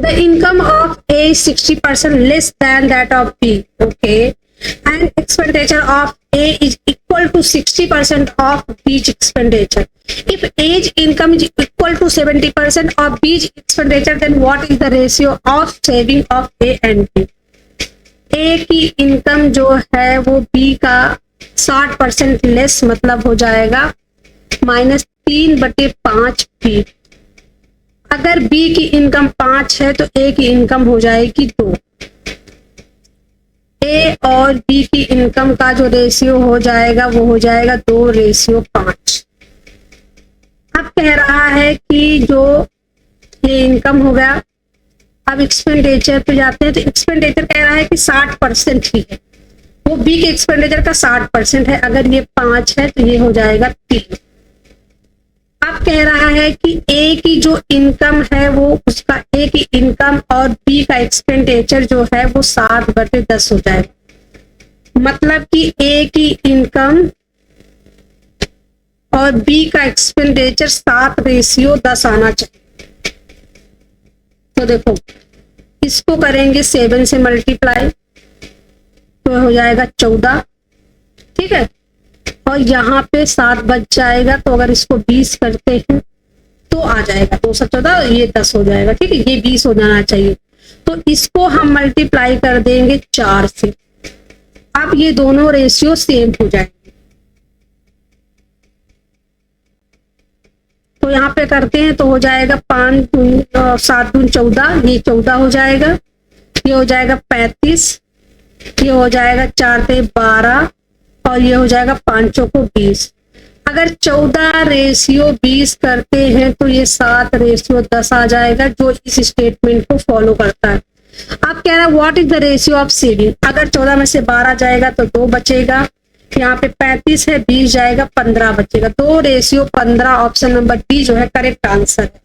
The income of A is 60% less than that of B. Okay. And expenditure of A is equal to 60% of B's expenditure. If A's income is equal to 70% of B's expenditure, then what is the ratio of saving of A and B? A की income जो है वो B का 60% less मतलब हो जाएगा -3/5 B। अगर B की इनकम 5 है तो A की इनकम हो जाएगी 2। A और B की इनकम का जो रेशियो हो जाएगा वो हो जाएगा 2:5। अब कह रहा है कि जो ये इनकम हो गया, अब एक्सपेंडिचर पे जाते हैं। तो एक्सपेंडिचर कह रहा है कि 60% ही है, वो B के एक्सपेंडिचर का 60% है। अगर ये 5 है तो ये हो जाएगा 3। अब कह रहा है कि A की जो इनकम है वो उसका A की इनकम और B का एक्सपेंडिचर जो है वो 7/10 हो जाएगा। मतलब कि A की इनकम और B का एक्सपेंडिचर 7:10 आना चाहिए। तो देखो इसको करेंगे 7 से मल्टीप्लाई तो हो जाएगा 14, ठीक है। और यहाँ पे 7 बच जाएगा, तो अगर इसको 20 करते हैं तो आ जाएगा 2 से 14, ये 10 हो जाएगा, ठीक है। ये 20 हो जाना चाहिए, तो इसको हम मल्टीप्लाई कर देंगे 4 से। अब ये दोनों रेशियो सेम हो जाएंगे। तो यहाँ पे करते हैं तो हो जाएगा 5 7 दूनी 14, ये 14 हो जाएगा, ये हो जाएगा 35, ये हो जाएगा 4 पे 12 और ये हो जाएगा 5 चौको 20। अगर 14:20 करते हैं तो ये 7:10 आ जाएगा, जो इस स्टेटमेंट को फॉलो करता है। अब कह रहा है what is the ratio of saving. अगर 14 में से 12 जाएगा तो 2 बचेगा, यहाँ पे 35 है, 20 जाएगा, 15 बचेगा। 2:15 ऑप्शन नंबर डी जो है करेक्ट आंसर है।